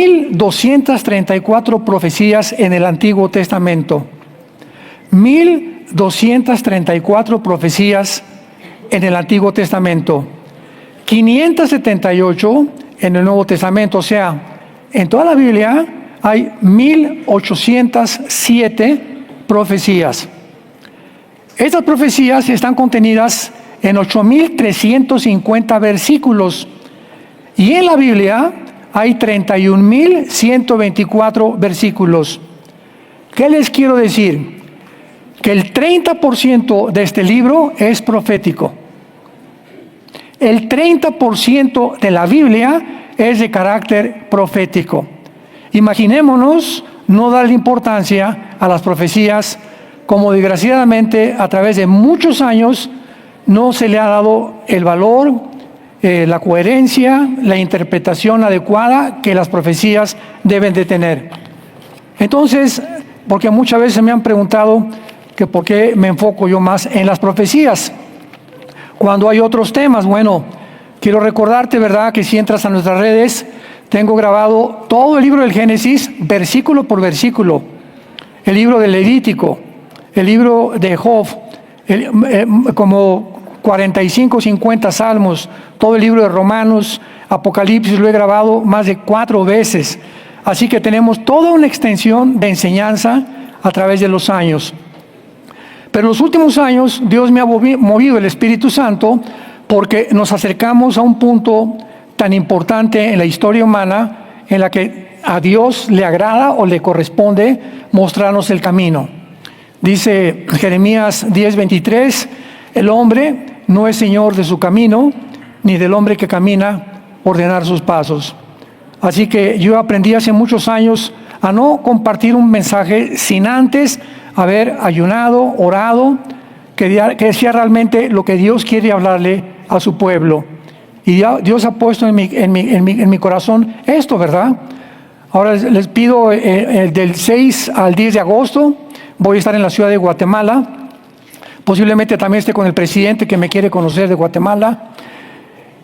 1.234 profecías en el Antiguo Testamento. 1.234 profecías en el Antiguo Testamento. 578 en el Nuevo Testamento. O sea, en toda la Biblia hay 1.807 profecías. Estas profecías están contenidas en 8.350 versículos. Y en la Biblia hay 31.124 versículos. ¿Qué les quiero decir? Que el 30% de este libro es profético. El 30% de la Biblia es de carácter profético. Imaginémonos no darle importancia a las profecías, como desgraciadamente a través de muchos años no se le ha dado el valor, la coherencia, la interpretación adecuada que las profecías deben de tener. Entonces, porque muchas veces me han preguntado que por qué me enfoco yo más en las profecías cuando hay otros temas. Bueno, quiero recordarte, ¿verdad?, que si entras a nuestras redes, tengo grabado todo el libro del Génesis, versículo por versículo, el libro del Levítico, el libro de Job, como 45, 50 salmos, todo el libro de Romanos, Apocalipsis, lo he grabado más de 4 veces. Así que tenemos toda una extensión de enseñanza a través de los años. Pero en los últimos años Dios me ha movido el Espíritu Santo porque nos acercamos a un punto tan importante en la historia humana en la que a Dios le agrada o le corresponde mostrarnos el camino. Dice Jeremías 10:23, el hombre no es señor de su camino, ni del hombre que camina ordenar sus pasos. Así que yo aprendí hace muchos años a no compartir un mensaje sin antes haber ayunado, orado, que decía realmente lo que Dios quiere hablarle a su pueblo. Y Dios ha puesto en mi corazón esto, ¿verdad? Ahora les pido del 6 al 10 de agosto, voy a estar en la ciudad de Guatemala. Posiblemente también esté con el presidente que me quiere conocer de Guatemala.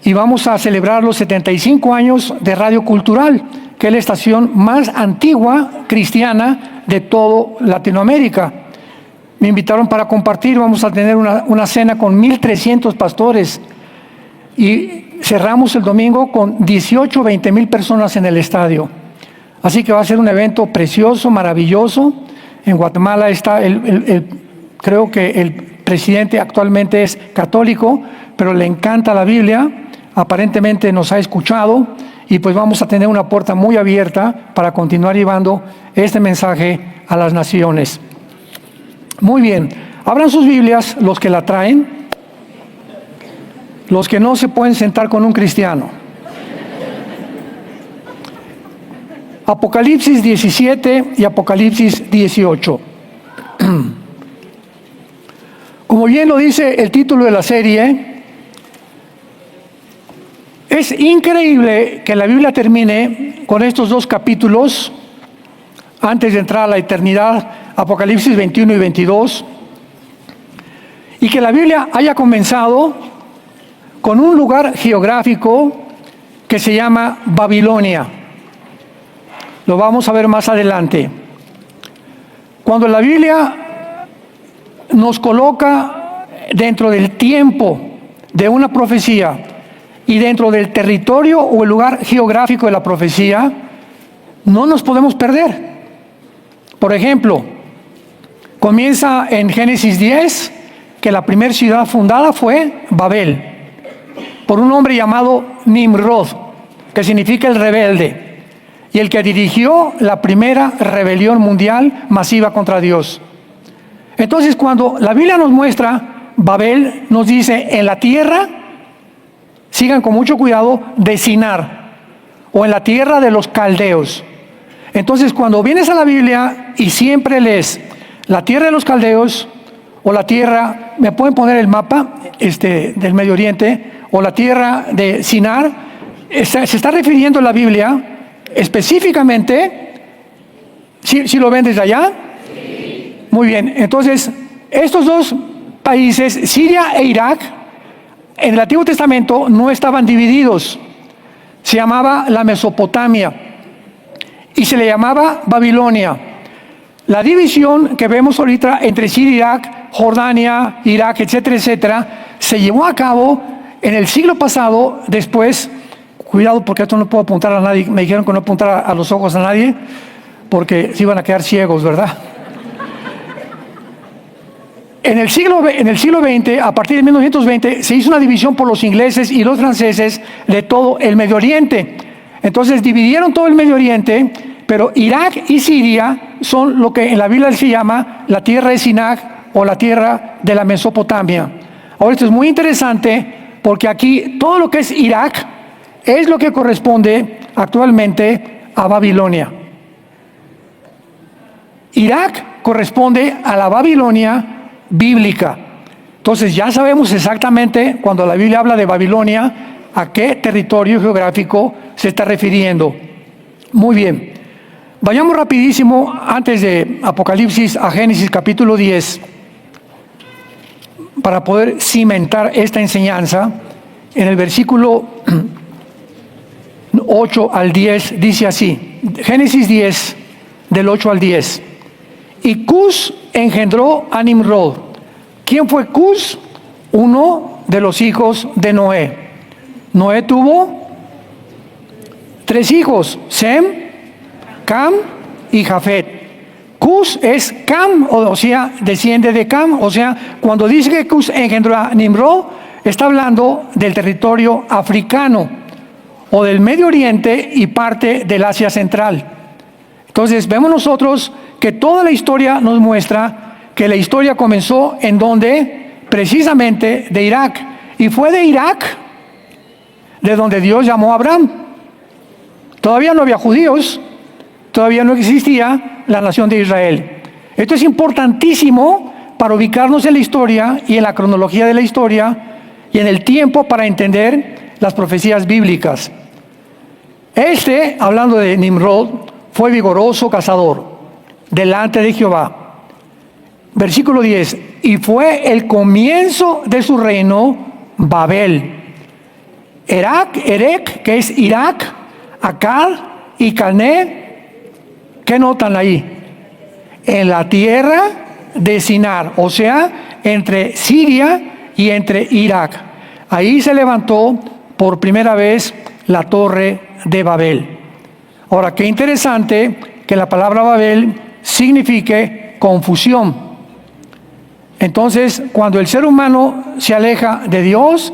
Y vamos a celebrar los 75 años de Radio Cultural, que es la estación más antigua cristiana de toda Latinoamérica. Me invitaron para compartir, vamos a tener una cena con 1.300 pastores. Y cerramos el domingo con 18 o 20,000 personas en el estadio. Así que va a ser un evento precioso, maravilloso. En Guatemala está creo que el presidente actualmente es católico, pero le encanta la Biblia, aparentemente nos ha escuchado y pues vamos a tener una puerta muy abierta para continuar llevando este mensaje a las naciones. Muy bien, abran sus Biblias los que la traen, los que no se pueden sentar con un cristiano. Apocalipsis 17 y Apocalipsis 18. Como bien lo dice el título de la serie, es increíble que la Biblia termine con estos 2 capítulos antes de entrar a la eternidad, Apocalipsis 21 y 22, y que la Biblia haya comenzado con un lugar geográfico que se llama Babilonia. Lo vamos a ver más adelante. Cuando la Biblia nos coloca dentro del tiempo de una profecía y dentro del territorio o el lugar geográfico de la profecía, no nos podemos perder. Por ejemplo, comienza en Génesis 10 que la primera ciudad fundada fue Babel, por un hombre llamado Nimrod, que significa el rebelde, y el que dirigió la primera rebelión mundial masiva contra Dios. Entonces, cuando la Biblia nos muestra Babel, nos dice en la tierra, sigan con mucho cuidado, de Sinar, o en la tierra de los caldeos. Entonces, cuando vienes a la Biblia y siempre lees la tierra de los caldeos, o la tierra, me pueden poner el mapa del Medio Oriente, o la tierra de Sinar, se está refiriendo la Biblia específicamente, ¿sí lo ven desde allá? Sí. Muy bien, entonces, estos 2 países, Siria e Irak, en el Antiguo Testamento no estaban divididos, se llamaba la Mesopotamia. y se le llamaba Babilonia. La división que vemos ahorita entre Siria, Irak, Jordania, Irak, etcétera, etcétera, se llevó a cabo en el siglo pasado. Después, cuidado porque esto no puedo apuntar a nadie, me dijeron que no apuntara a los ojos a nadie, porque se iban a quedar ciegos, ¿verdad? En el siglo XX, a partir de 1920, se hizo una división por los ingleses y los franceses de todo el Medio Oriente. Entonces dividieron todo el Medio Oriente, pero Irak y Siria son lo que en la Biblia se llama la tierra de Sinac o la tierra de la Mesopotamia. Ahora, esto es muy interesante porque aquí todo lo que es Irak es lo que corresponde actualmente a Babilonia. Irak corresponde a la Babilonia bíblica. Entonces ya sabemos exactamente cuando la Biblia habla de Babilonia a qué territorio geográfico se está refiriendo. Muy bien, vayamos rapidísimo antes de Apocalipsis a Génesis capítulo 10 para poder cimentar esta enseñanza. En el versículo 8 al 10 dice así, Génesis 10 del 8 al 10. Y Cus engendró a Nimrod. ¿Quién fue Cus? Uno de los hijos de Noé. Noé tuvo 3 hijos, Sem, Cam y Jafet. Cus es Cam, o sea, desciende de Cam. O sea, cuando dice que Cus engendró a Nimrod, está hablando del territorio africano o del Medio Oriente y parte del Asia Central. Entonces vemos nosotros que toda la historia nos muestra que la historia comenzó en donde, precisamente de Irak, y fue de Irak de donde Dios llamó a Abraham. Todavía no había judíos, todavía no existía la nación de Israel. Esto es importantísimo para ubicarnos en la historia y en la cronología de la historia y en el tiempo para entender las profecías bíblicas. Hablando de Nimrod, fue vigoroso cazador delante de Jehová. Versículo 10, y fue el comienzo de su reino Babel. Erec, que es Irak, Akkad y Calné, ¿qué notan ahí? En la tierra de Sinar, o sea, entre Siria y entre Irak. Ahí se levantó por primera vez la torre de Babel. Ahora, qué interesante que la palabra Babel signifique confusión. Entonces, cuando el ser humano se aleja de Dios,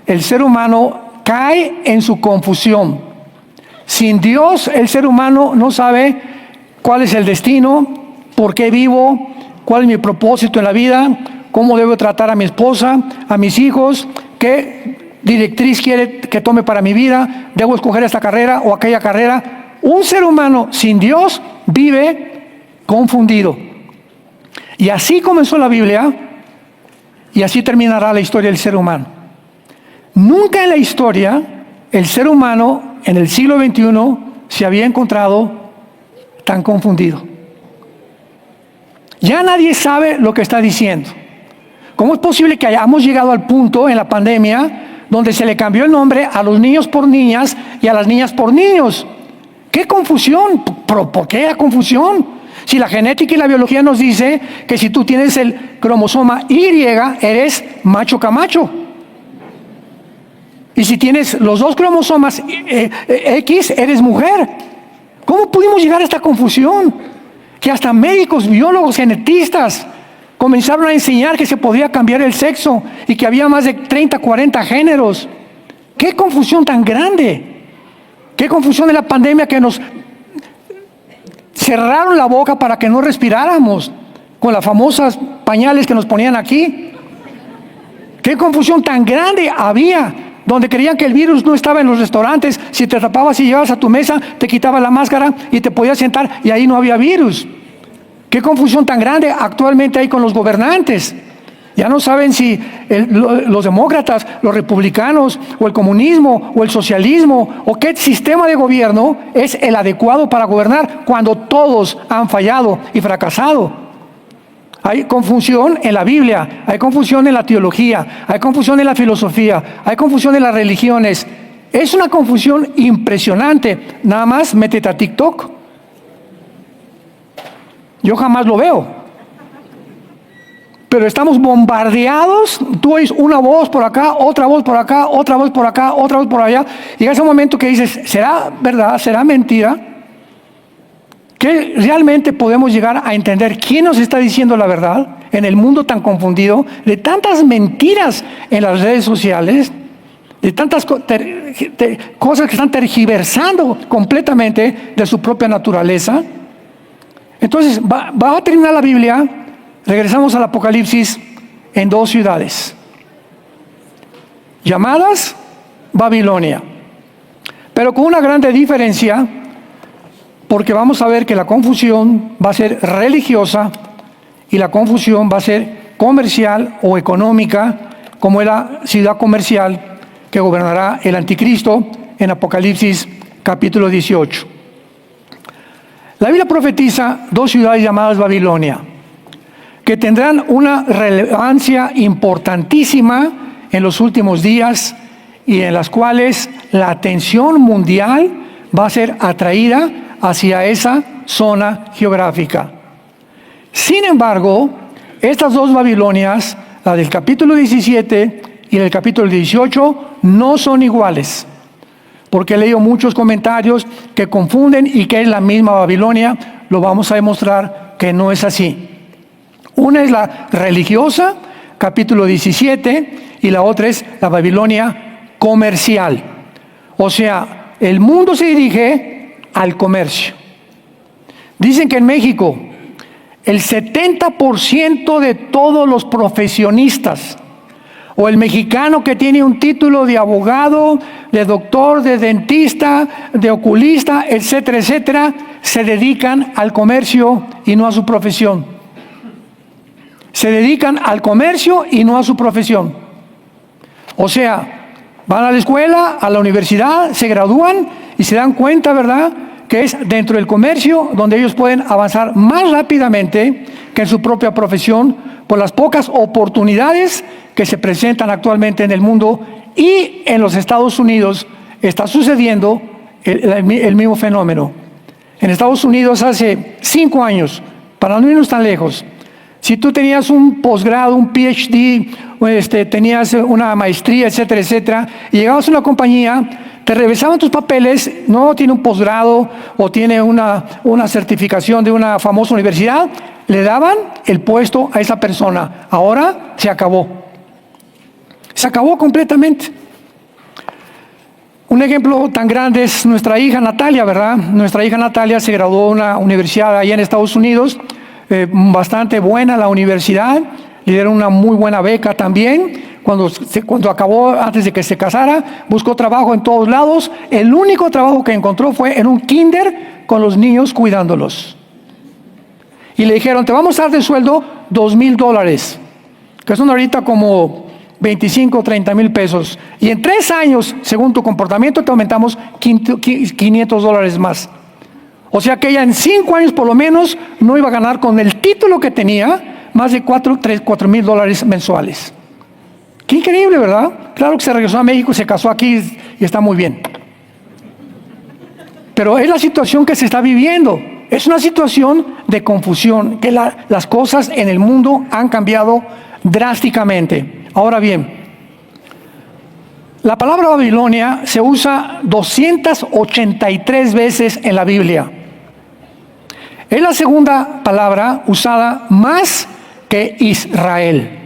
el ser humano cae en su confusión. Sin Dios, el ser humano no sabe cuál es el destino, por qué vivo, cuál es mi propósito en la vida, cómo debo tratar a mi esposa, a mis hijos, qué directriz quiere que tome para mi vida, debo escoger esta carrera o aquella carrera. Un ser humano sin Dios vive confundido. Y así comenzó la Biblia y así terminará la historia del ser humano. Nunca en la historia el ser humano en el siglo XXI se había encontrado tan confundido. Ya nadie sabe lo que está diciendo. ¿Cómo es posible que hayamos llegado al punto en la pandemia donde se le cambió el nombre a los niños por niñas y a las niñas por niños? ¡Qué confusión! ¿Por qué la confusión? Si la genética y la biología nos dice que si tú tienes el cromosoma Y, eres macho camacho. Y si tienes los 2 cromosomas X, eres mujer. ¿Cómo pudimos llegar a esta confusión? Que hasta médicos, biólogos, genetistas comenzaron a enseñar que se podía cambiar el sexo y que había más de 30, 40 géneros. ¡Qué confusión tan grande! ¡Qué confusión de la pandemia que nos cerraron la boca para que no respiráramos con las famosas pañales que nos ponían aquí! ¡Qué confusión tan grande había! Donde creían que el virus no estaba en los restaurantes. Si te tapabas y llevabas a tu mesa, te quitabas la máscara y te podías sentar y ahí no había virus. ¡Qué confusión tan grande actualmente hay con los gobernantes! Ya no saben si los demócratas, los republicanos, o el comunismo, o el socialismo, o qué sistema de gobierno es el adecuado para gobernar cuando todos han fallado y fracasado. Hay confusión en la Biblia, hay confusión en la teología, hay confusión en la filosofía, hay confusión en las religiones. Es una confusión impresionante. Nada más métete a TikTok Yo jamás lo veo. Pero estamos bombardeados. Tú oyes una voz por acá, otra voz por acá, otra voz por acá, otra voz por allá. Y llega ese momento que dices, ¿será verdad? ¿Será mentira? ¿Que realmente podemos llegar a entender quién nos está diciendo la verdad en el mundo tan confundido, de tantas mentiras en las redes sociales, de tantas cosas que están tergiversando completamente de su propia naturaleza? Entonces, va a terminar la Biblia, regresamos al Apocalipsis, en dos ciudades, llamadas Babilonia, pero con una grande diferencia, porque vamos a ver que la confusión va a ser religiosa y la confusión va a ser comercial o económica, como es la ciudad comercial que gobernará el anticristo en Apocalipsis capítulo 18. La Biblia profetiza dos ciudades llamadas Babilonia, que tendrán una relevancia importantísima en los últimos días y en las cuales la atención mundial va a ser atraída hacia esa zona geográfica. Sin embargo, estas dos Babilonias, la del capítulo 17 y del capítulo 18, no son iguales, porque he leído muchos comentarios que confunden y que es la misma Babilonia. Lo vamos a demostrar que no es así. Una es la religiosa, capítulo 17, y la otra es la Babilonia comercial. O sea, el mundo se dirige al comercio. Dicen que en México el 70% de todos los profesionistas, o el mexicano que tiene un título de abogado, de doctor, de dentista, de oculista, etcétera, etcétera, se dedican al comercio y no a su profesión. Se dedican al comercio y no a su profesión. O sea, van a la escuela, a la universidad, se gradúan y se dan cuenta, ¿verdad?, que es dentro del comercio donde ellos pueden avanzar más rápidamente que en su propia profesión, por las pocas oportunidades que se presentan actualmente en el mundo. Y en los Estados Unidos está sucediendo el mismo fenómeno. En Estados Unidos hace 5 años, para no irnos tan lejos, si tú tenías un posgrado, un PhD, tenías una maestría, etcétera, etcétera, y llegabas a una compañía, te revisaban tus papeles, no tiene un posgrado o tiene una certificación de una famosa universidad, le daban el puesto a esa persona. Ahora se acabó. Se acabó completamente. Un ejemplo tan grande es nuestra hija Natalia, ¿verdad? Nuestra hija Natalia se graduó de una universidad allá en Estados Unidos, bastante buena la universidad, le dieron una muy buena beca también. Cuando acabó, antes de que se casara, buscó trabajo en todos lados. El único trabajo que encontró fue en un kinder con los niños cuidándolos. Y le dijeron, te vamos a dar de sueldo $2,000, que son ahorita como 25 o 30 mil pesos. Y en 3 años, según tu comportamiento, te aumentamos $500 más. O sea que ella en 5 años por lo menos no iba a ganar, con el título que tenía, más de $4,000 mensuales. Qué increíble, ¿verdad? Claro que se regresó a México, se casó aquí y está muy bien. Pero es la situación que se está viviendo. Es una situación de confusión, que las cosas en el mundo han cambiado drásticamente. Ahora bien, la palabra Babilonia se usa 283 veces en la Biblia. Es la segunda palabra usada más que Israel.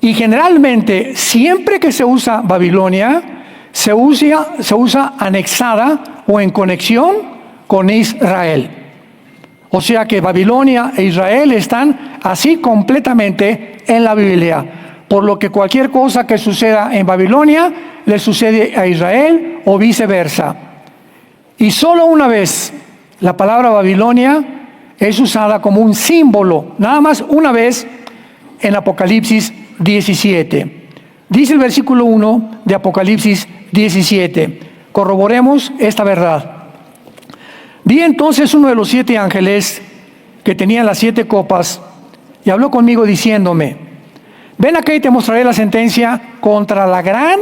Y generalmente, siempre que se usa Babilonia, se usa anexada o en conexión con Israel. O sea que Babilonia e Israel están así completamente en la Biblia. Por lo que cualquier cosa que suceda en Babilonia le sucede a Israel o viceversa. Y solo una vez la palabra Babilonia es usada como un símbolo, nada más una vez, en Apocalipsis 17. Dice el versículo 1 de Apocalipsis 17. Corroboremos esta verdad. Vi entonces uno de los 7 ángeles que tenían las 7 copas y habló conmigo diciéndome: ven acá y te mostraré la sentencia contra la gran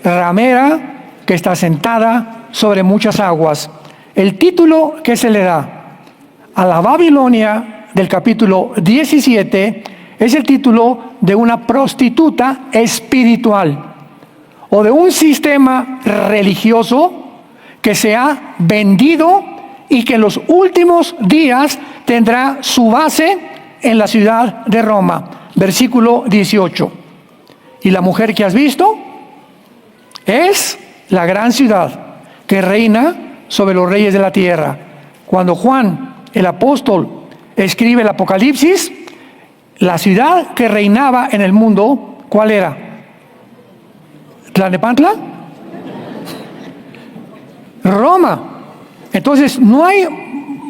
ramera que está sentada sobre muchas aguas. El título que se le da: a la Babilonia del capítulo 17 es el título de una prostituta espiritual o de un sistema religioso que se ha vendido y que en los últimos días tendrá su base en la ciudad de Roma. Versículo 18. Y la mujer que has visto es la gran ciudad que reina sobre los reyes de la tierra. Cuando Juan, el apóstol, escribe el Apocalipsis, la ciudad que reinaba en el mundo, ¿cuál era? ¿Tlalnepantla? Roma. Entonces, no hay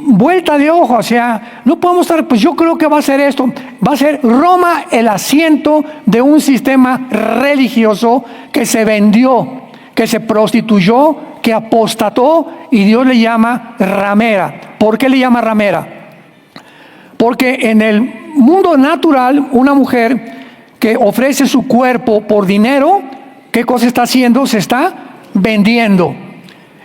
vuelta de hoja, o sea, no podemos estar, pues yo creo que va a ser esto, va a ser Roma el asiento de un sistema religioso que se vendió, que se prostituyó, que apostató, y Dios le llama ramera. ¿Por qué le llama ramera? Porque en el mundo natural, una mujer que ofrece su cuerpo por dinero, ¿qué cosa está haciendo? Se está vendiendo.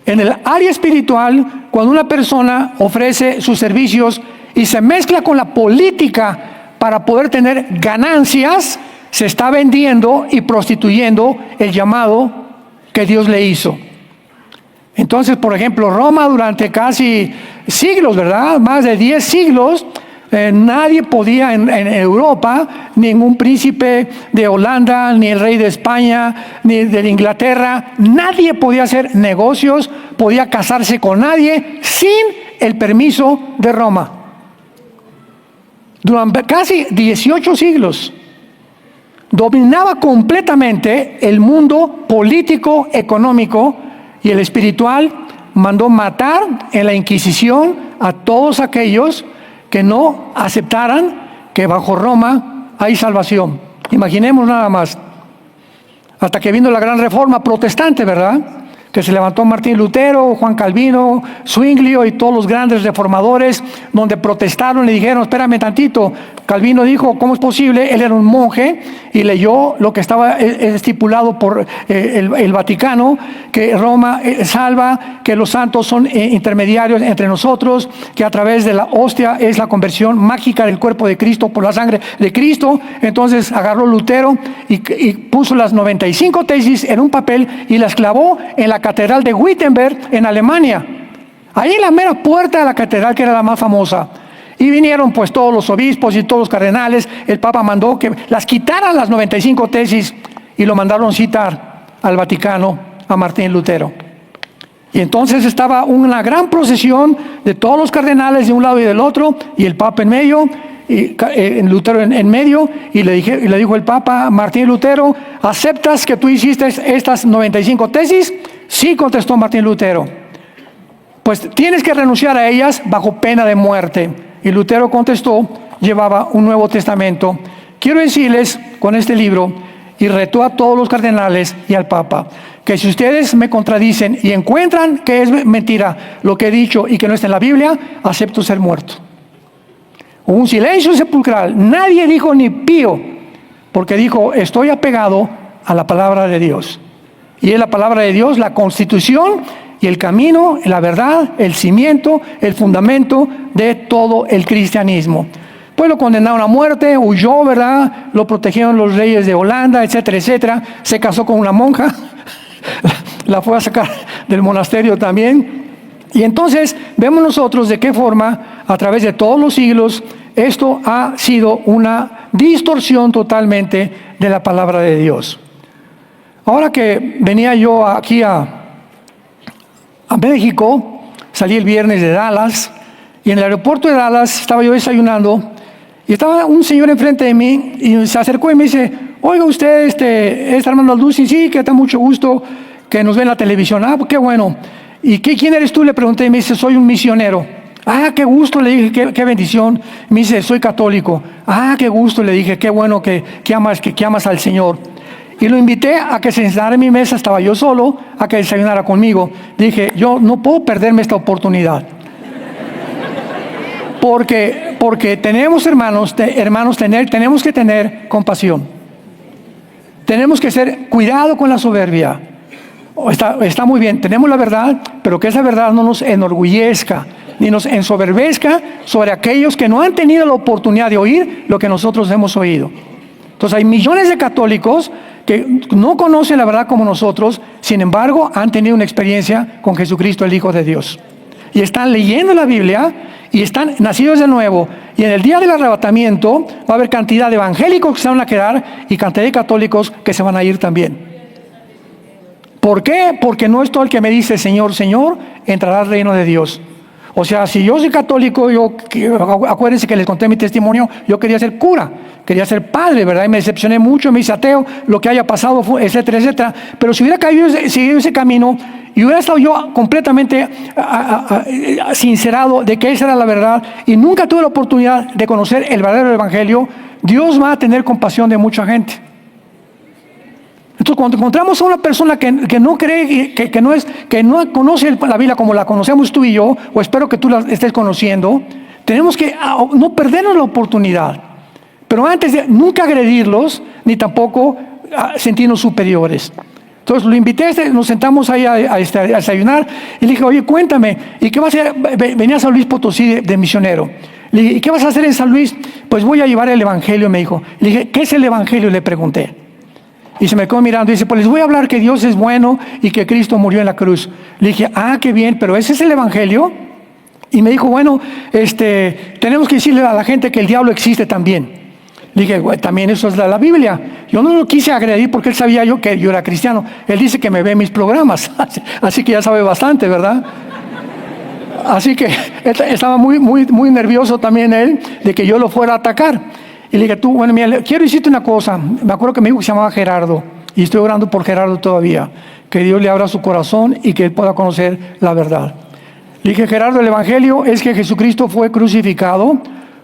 En el área espiritual, cuando una persona ofrece sus servicios y se mezcla con la política para poder tener ganancias, se está vendiendo y prostituyendo el llamado que Dios le hizo. Entonces, por ejemplo, Roma durante casi siglos, ¿verdad? Más de 10 siglos, nadie podía en Europa, ningún príncipe de Holanda, ni el rey de España, ni de Inglaterra, nadie podía hacer negocios, podía casarse con nadie sin el permiso de Roma. Durante casi 18 siglos dominaba completamente el mundo político, económico, y el espiritual mandó matar en la Inquisición a todos aquellos que no aceptaran que bajo Roma hay salvación. Imaginemos nada más, hasta que vino la gran reforma protestante, ¿verdad? Que se levantó Martín Lutero, Juan Calvino, Zwinglio y todos los grandes reformadores, donde protestaron y dijeron, espérame tantito. Calvino dijo, ¿cómo es posible? Él era un monje y leyó lo que estaba estipulado por el Vaticano, que Roma salva, que los santos son intermediarios entre nosotros, que a través de la hostia es la conversión mágica del cuerpo de Cristo por la sangre de Cristo. Entonces agarró Lutero y puso las 95 tesis en un papel y las clavó en la catedral de Wittenberg en Alemania. Ahí en la mera puerta de la catedral, que era la más famosa. Y vinieron pues todos los obispos y todos los cardenales. El Papa mandó que las quitaran las 95 tesis y lo mandaron citar al Vaticano a Martín Lutero. Y entonces estaba una gran procesión de todos los cardenales de un lado y del otro, y el Papa en medio, y Lutero en medio, y le dijo el Papa, Martín Lutero, ¿aceptas que tú hiciste estas 95 tesis? Sí, contestó Martín Lutero. Pues tienes que renunciar a ellas bajo pena de muerte. Y Lutero contestó, llevaba un Nuevo Testamento. Quiero decirles con este libro, y retó a todos los cardenales y al Papa, que si ustedes me contradicen y encuentran que es mentira lo que he dicho y que no está en la Biblia, acepto ser muerto. Hubo un silencio sepulcral, nadie dijo ni pío, porque dijo, estoy apegado a la palabra de Dios. Y es la palabra de Dios, la Constitución y el camino, la verdad, el cimiento, el fundamento de todo el cristianismo. Pues lo condenaron a muerte, huyó, ¿verdad? Lo protegieron los reyes de Holanda, etcétera, etcétera. Se casó con una monja, la fue a sacar del monasterio también. Y entonces vemos nosotros de qué forma, a través de todos los siglos, esto ha sido una distorsión totalmente de la palabra de Dios. Ahora que venía yo aquí a México, salí el viernes de Dallas, y en el aeropuerto de Dallas estaba yo desayunando, y estaba un señor enfrente de mí, y se acercó y me dice, oiga usted, ¿es Armando Alducin? Sí, que da mucho gusto que nos ve en la televisión. Ah, qué bueno. ¿Y quién eres tú? Le pregunté, y me dice, soy un misionero. Ah, qué gusto, le dije, qué bendición. Me dice, soy católico. Ah, qué gusto, le dije, qué bueno que amas al Señor. Y lo invité a que se sentara en mi mesa, estaba yo solo, a que desayunara conmigo. Dije, yo no puedo perderme esta oportunidad. Porque tenemos, tenemos que tener compasión. Tenemos que ser cuidado con la soberbia. Está muy bien, tenemos la verdad, pero que esa verdad no nos enorgullezca. ni nos ensoberbezca sobre aquellos que no han tenido la oportunidad de oír lo que nosotros hemos oído. Entonces hay millones de católicos que no conocen la verdad como nosotros, sin embargo han tenido una experiencia con Jesucristo, el Hijo de Dios. Y están leyendo la Biblia y están nacidos de nuevo. Y en el día del arrebatamiento va a haber cantidad de evangélicos que se van a quedar y cantidad de católicos que se van a ir también. ¿Por qué? Porque no es todo el que me dice Señor, Señor, entrará al reino de Dios. O sea, si yo soy católico, acuérdense que les conté mi testimonio, yo quería ser cura, quería ser padre, ¿verdad? Y me decepcioné mucho, me hice ateo, lo que haya pasado, etcétera, etcétera. Pero si hubiera seguido ese camino y hubiera estado yo completamente sincerado de que esa era la verdad y nunca tuve la oportunidad de conocer el verdadero evangelio, Dios va a tener compasión de mucha gente. Entonces, cuando encontramos a una persona que no cree, que no conoce la Biblia como la conocemos tú y yo, o espero que tú la estés conociendo, tenemos que no perdernos la oportunidad. Pero antes de nunca agredirlos, ni tampoco sentirnos superiores. Entonces lo invité, nos sentamos ahí a desayunar y le dije, oye, cuéntame, ¿y qué vas a hacer? Venía a San Luis Potosí de misionero. Le dije, ¿y qué vas a hacer en San Luis? Pues voy a llevar el evangelio, me dijo. Le dije, ¿qué es el evangelio? Le pregunté. Y se me quedó mirando y dice, pues les voy a hablar que Dios es bueno y que Cristo murió en la cruz. Le dije, qué bien, pero ¿ese es el evangelio? Y me dijo, bueno, tenemos que decirle a la gente que el diablo existe también. Le dije, también eso es la Biblia. Yo no lo quise agredir porque él sabía que yo era cristiano. Él dice que me ve mis programas, así que ya sabe bastante, ¿verdad? Así que estaba muy nervioso también él de que yo lo fuera a atacar. Y le dije, bueno, mira, quiero decirte una cosa. Me acuerdo que me dijo que se llamaba Gerardo, y estoy orando por Gerardo todavía, que Dios le abra su corazón y que él pueda conocer la verdad. Le dije, Gerardo, el evangelio es que Jesucristo fue crucificado,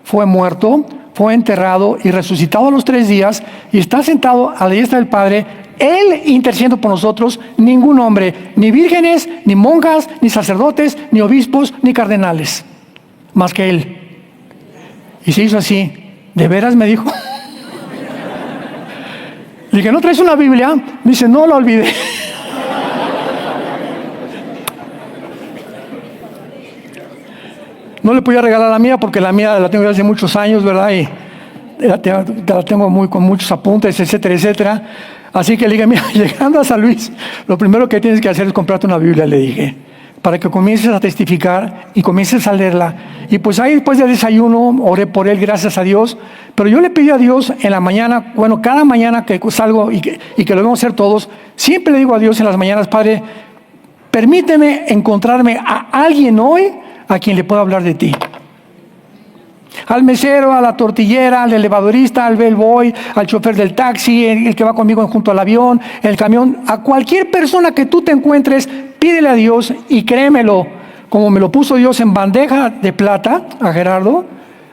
fue muerto, fue enterrado y resucitado a los 3 días, y está sentado a la diestra del Padre, Él intercediendo por nosotros. Ningún hombre, ni vírgenes, ni monjas, ni sacerdotes, ni obispos, ni cardenales, más que Él. Y se hizo así. ¿De veras? Me dijo. Le dije, ¿no traes una Biblia? Me dice, no, la olvidé. No le podía regalar la mía porque la mía la tengo desde hace muchos años, ¿verdad? Y la tengo con muchos apuntes, etcétera, etcétera. Así que le dije, mira, llegando a San Luis, lo primero que tienes que hacer es comprarte una Biblia, le dije, para que comiences a testificar y comiences a leerla. Y pues ahí después del desayuno oré por él, gracias a Dios. Pero yo le pedí a Dios en la mañana, bueno, cada mañana que salgo y que lo debemos hacer todos, siempre le digo a Dios en las mañanas, Padre, permíteme encontrarme a alguien hoy a quien le pueda hablar de ti. Al mesero, a la tortillera, al elevadorista, al bellboy, al chofer del taxi, el que va conmigo junto al avión, el camión, a cualquier persona que tú te encuentres, pídele a Dios y créemelo, como me lo puso Dios en bandeja de plata a Gerardo,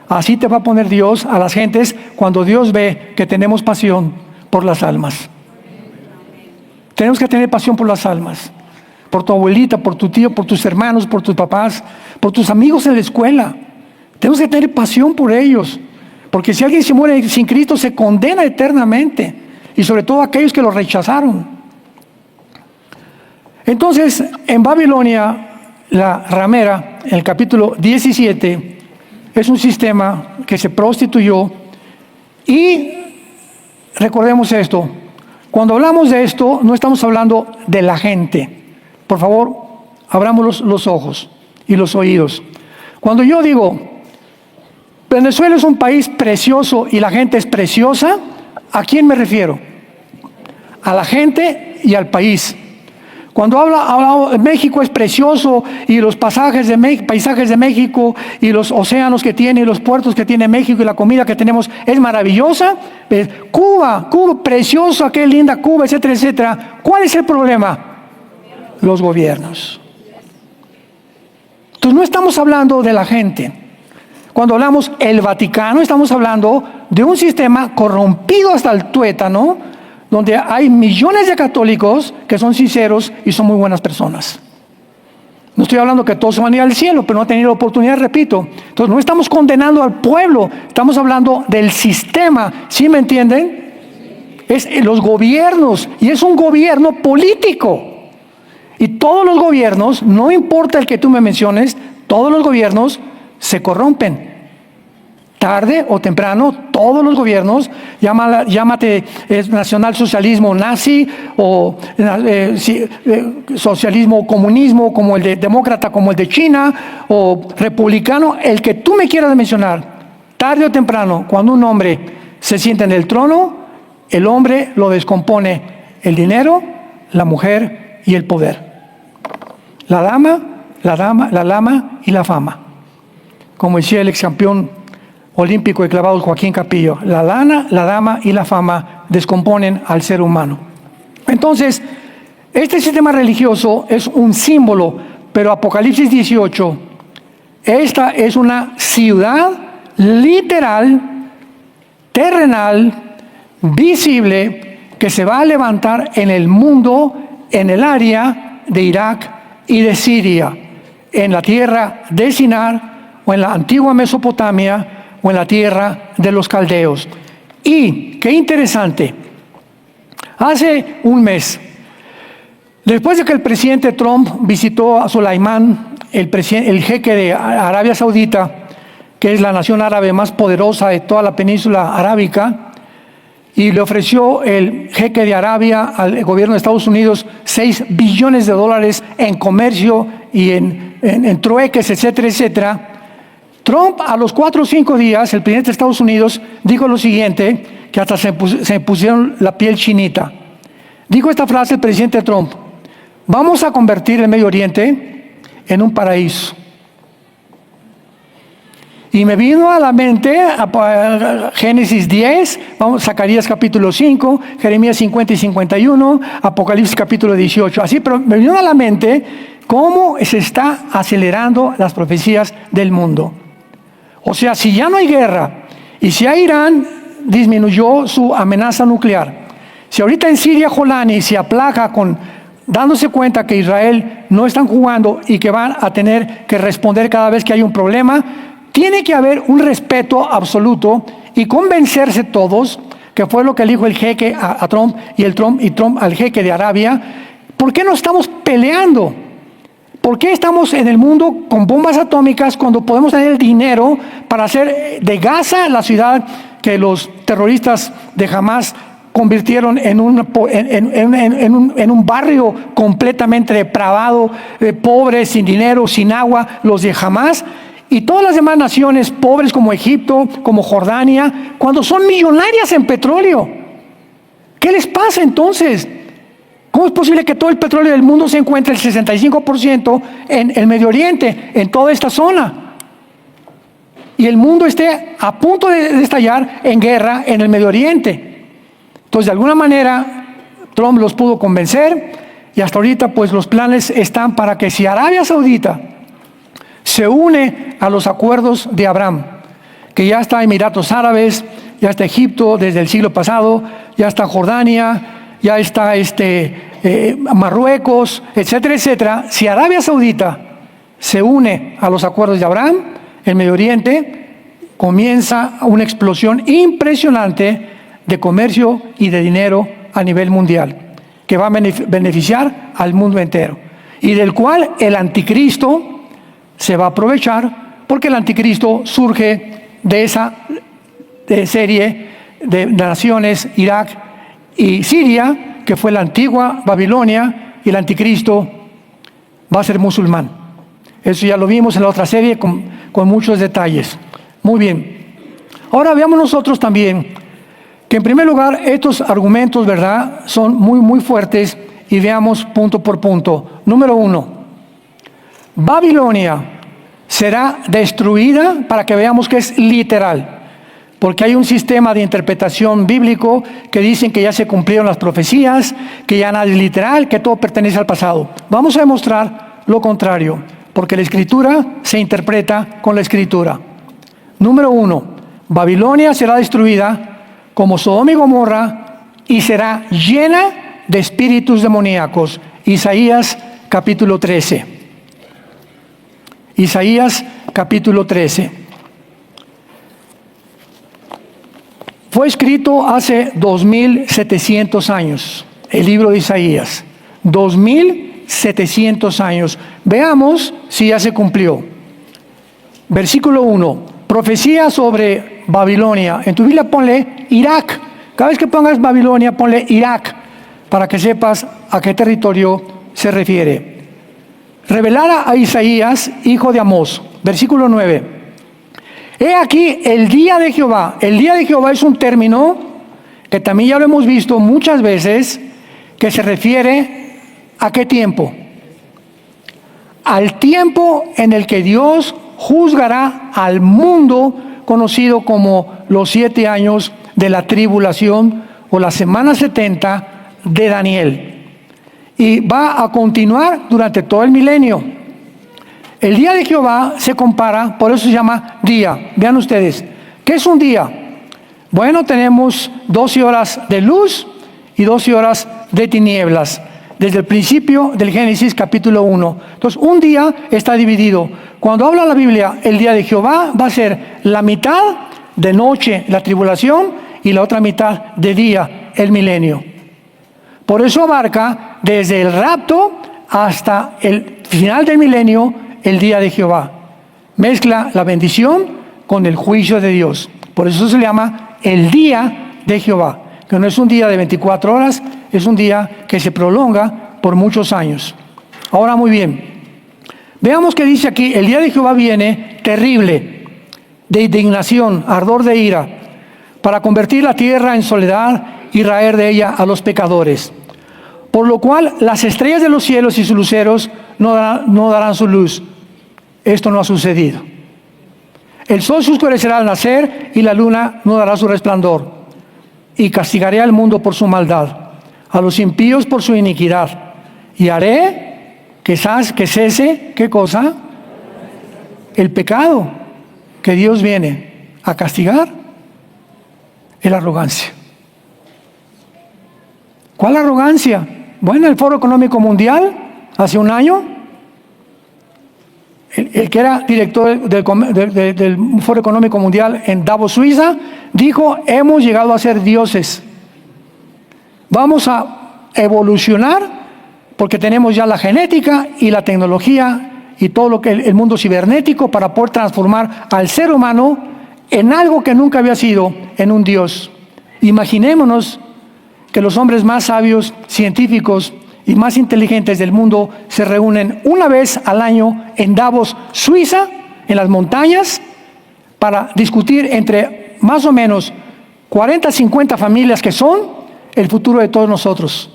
así te va a poner Dios a las gentes cuando Dios ve que tenemos pasión por las almas. Tenemos que tener pasión por las almas, por tu abuelita, por tu tío, por tus hermanos, por tus papás, por tus amigos en la escuela. Tenemos que tener pasión por ellos, porque si alguien se muere sin Cristo se condena eternamente, y sobre todo aquellos que lo rechazaron. Entonces, en Babilonia, la ramera, en el capítulo 17, es un sistema que se prostituyó. Y recordemos esto, cuando hablamos de esto, no estamos hablando de la gente. Por favor, abramos los ojos y los oídos. Cuando yo digo, Venezuela es un país precioso y la gente es preciosa, ¿a quién me refiero? A la gente y al país. Cuando habla México es precioso y los paisajes de México y los océanos que tiene y los puertos que tiene México y la comida que tenemos es maravillosa. Cuba, preciosa, qué linda Cuba, etcétera, etcétera. ¿Cuál es el problema? Los gobiernos. Entonces no estamos hablando de la gente. Cuando hablamos el Vaticano, estamos hablando de un sistema corrompido hasta el tuétano, donde hay millones de católicos que son sinceros y son muy buenas personas. No estoy hablando que todos se van a ir al cielo, pero no han tenido la oportunidad, repito. Entonces no estamos condenando al pueblo, estamos hablando del sistema, ¿sí me entienden? Es los gobiernos, y es un gobierno político. Y todos los gobiernos, no importa el que tú me menciones, todos los gobiernos se corrompen. Tarde o temprano, todos los gobiernos, llámate nacionalsocialismo nazi o socialismo comunismo como el de demócrata, como el de China, o republicano, el que tú me quieras mencionar, tarde o temprano, cuando un hombre se sienta en el trono, el hombre lo descompone el dinero, la mujer y el poder. La lama y la fama. Como decía el ex campeón olímpico de clavados Joaquín Capillo, la lana, la dama y la fama descomponen al ser humano. Entonces, este sistema religioso es un símbolo, pero Apocalipsis 18, esta es una ciudad literal, terrenal, visible, que se va a levantar en el mundo, en el área de Irak y de Siria, en la tierra de Sinar o en la antigua Mesopotamia, o en la tierra de los caldeos. Y, qué interesante, hace un mes, después de que el presidente Trump visitó a Sulaimán, el jeque de Arabia Saudita, que es la nación árabe más poderosa de toda la península arábica, y le ofreció el jeque de Arabia al gobierno de Estados Unidos $6 billones en comercio y en trueques, etcétera, etcétera. Trump, a los 4 o 5 días, el presidente de Estados Unidos dijo lo siguiente, que hasta se pusieron la piel chinita. Dijo esta frase el presidente Trump: vamos a convertir el Medio Oriente en un paraíso. Y me vino a la mente Génesis 10, Zacarías capítulo 5, Jeremías 50 y 51, Apocalipsis capítulo 18. Así, pero me vino a la mente cómo se está acelerando las profecías del mundo. O sea, si ya no hay guerra y si a Irán disminuyó su amenaza nuclear, si ahorita en Siria Jolani se aplaca dándose cuenta que Israel no están jugando y que van a tener que responder cada vez que hay un problema, tiene que haber un respeto absoluto y convencerse todos, que fue lo que le dijo el jeque a Trump y Trump al jeque de Arabia. ¿Por qué no estamos peleando? ¿Por qué estamos en el mundo con bombas atómicas cuando podemos tener el dinero para hacer de Gaza la ciudad que los terroristas de Hamas convirtieron en un barrio completamente depravado, pobre, sin dinero, sin agua, los de Hamas? Y todas las demás naciones pobres como Egipto, como Jordania, cuando son millonarias en petróleo. ¿Qué les pasa entonces? ¿Cómo es posible que todo el petróleo del mundo se encuentre el 65% en el Medio Oriente, en toda esta zona? Y el mundo esté a punto de estallar en guerra en el Medio Oriente. Entonces, de alguna manera, Trump los pudo convencer y hasta ahorita pues los planes están para que si Arabia Saudita se une a los acuerdos de Abraham, que ya está Emiratos Árabes, ya está Egipto desde el siglo pasado, ya está Jordania, ya está Marruecos, etcétera, etcétera. Si Arabia Saudita se une a los acuerdos de Abraham, el Medio Oriente comienza una explosión impresionante de comercio y de dinero a nivel mundial, que va a beneficiar al mundo entero, y del cual el anticristo se va a aprovechar, porque el anticristo surge de esa serie de naciones, Irak y Siria, que fue la antigua Babilonia, y el anticristo va a ser musulmán. Eso ya lo vimos en la otra serie con muchos detalles. Muy bien. Ahora veamos nosotros también que en primer lugar estos argumentos, ¿verdad?, son muy fuertes, y veamos punto por punto. Número 1, Babilonia será destruida, para que veamos que es literal. Porque hay un sistema de interpretación bíblico que dicen que ya se cumplieron las profecías, que ya nada es literal, que todo pertenece al pasado. Vamos a demostrar lo contrario, porque la Escritura se interpreta con la Escritura. Número 1, Babilonia será destruida como Sodoma y Gomorra y será llena de espíritus demoníacos. Isaías capítulo 13. Isaías capítulo 13. Fue escrito hace 2700 años, el libro de Isaías. 2700 años. Veamos si ya se cumplió. Versículo 1. Profecía sobre Babilonia. En tu Biblia ponle Irak. Cada vez que pongas Babilonia, ponle Irak, para que sepas a qué territorio se refiere. Revelada a Isaías, hijo de Amós. Versículo 9. He aquí el día de Jehová. El día de Jehová es un término que también ya lo hemos visto muchas veces, que se refiere a qué tiempo. Al tiempo en el que Dios juzgará al mundo conocido como los 7 años de la tribulación o la semana 70 de Daniel. Y va a continuar durante todo el milenio. El día de Jehová se compara, por eso se llama día. Vean ustedes, ¿qué es un día? Bueno, tenemos 12 horas de luz y 12 horas de tinieblas, desde el principio del Génesis capítulo 1. Entonces, un día está dividido. Cuando habla la Biblia, el día de Jehová va a ser la mitad de noche, la tribulación, y la otra mitad de día, el milenio. Por eso abarca desde el rapto hasta el final del milenio, el día de Jehová. Mezcla la bendición con el juicio de Dios. Por eso se le llama el día de Jehová, que no es un día de 24 horas, es un día que se prolonga por muchos años. Ahora, muy bien, veamos que dice aquí: el día de Jehová viene terrible, de indignación, ardor de ira, para convertir la tierra en soledad y raer de ella a los pecadores. Por lo cual las estrellas de los cielos y sus luceros no darán su luz. Esto no ha sucedido. El sol se oscurecerá al nacer y la luna no dará su resplandor. Y castigaré al mundo por su maldad, a los impíos por su iniquidad. Y haré que cese, ¿qué cosa? El pecado que Dios viene a castigar es la arrogancia. ¿Cuál arrogancia? Bueno, el Foro Económico Mundial, hace un año, el que era director del Foro Económico Mundial en Davos, Suiza, dijo: hemos llegado a ser dioses. Vamos a evolucionar porque tenemos ya la genética y la tecnología y todo lo que el mundo cibernético para poder transformar al ser humano en algo que nunca había sido, en un dios. Imaginémonos que los hombres más sabios, científicos y más inteligentes del mundo se reúnen una vez al año en Davos, Suiza, en las montañas, para discutir entre más o menos 40, 50 familias que son el futuro de todos nosotros.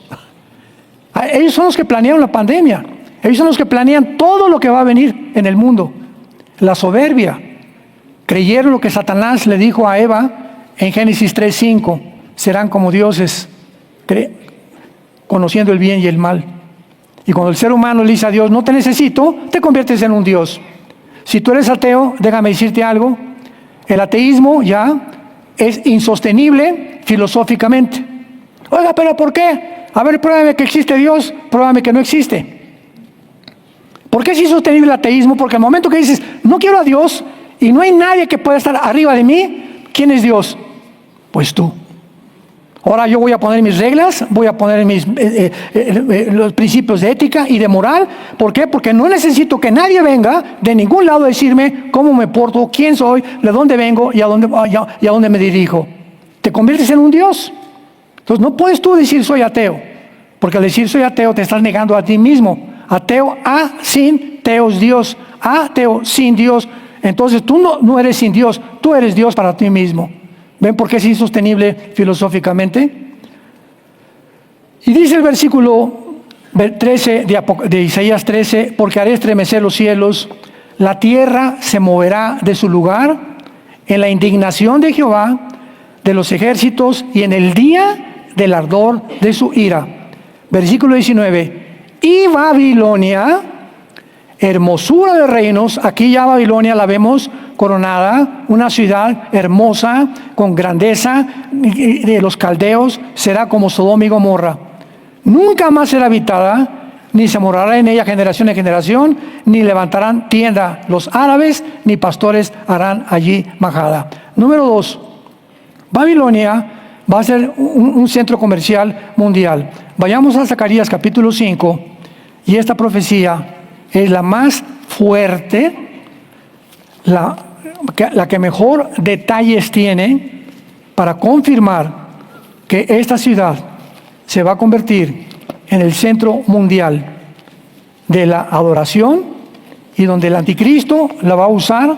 Ellos son los que planearon la pandemia. Ellos son los que planean todo lo que va a venir en el mundo. La soberbia. Creyeron lo que Satanás le dijo a Eva en Génesis 3:5. Serán como dioses, conociendo el bien y el mal. Y cuando el ser humano le dice a Dios: no te necesito, te conviertes en un Dios. Si tú eres ateo, déjame decirte algo: el ateísmo ya es insostenible filosóficamente. Oiga, ¿pero por qué? A ver, pruébame que existe Dios, pruébame que no existe. ¿Por qué es insostenible el ateísmo? Porque al momento que dices: no quiero a Dios y no hay nadie que pueda estar arriba de mí, ¿quién es Dios? Pues tú. Ahora yo voy a poner mis reglas, voy a poner los principios de ética y de moral. ¿Por qué? Porque no necesito que nadie venga de ningún lado a decirme cómo me porto, quién soy, de dónde vengo y a dónde me dirijo. Te conviertes en un Dios. Entonces no puedes tú decir soy ateo, porque al decir soy ateo te estás negando a ti mismo. Ateo, sin teos, Dios. Ateo, sin Dios. Entonces tú no eres sin Dios, tú eres Dios para ti mismo. ¿Ven por qué es insostenible filosóficamente? Y dice el versículo 13 de Isaías 13: porque haré estremecer los cielos, la tierra se moverá de su lugar en la indignación de Jehová de los ejércitos y en el día del ardor de su ira. Versículo 19: y Babilonia, hermosura de reinos. Aquí ya Babilonia la vemos coronada, una ciudad hermosa, con grandeza de los caldeos, será como Sodoma y Gomorra. Nunca más será habitada, ni se morará en ella generación en generación, ni levantarán tienda los árabes, ni pastores harán allí majada. Número 2, Babilonia va a ser un centro comercial mundial. Vayamos a Zacarías capítulo 5, y esta profecía es la más fuerte, la que mejor detalles tiene para confirmar que esta ciudad se va a convertir en el centro mundial de la adoración y donde el anticristo la va a usar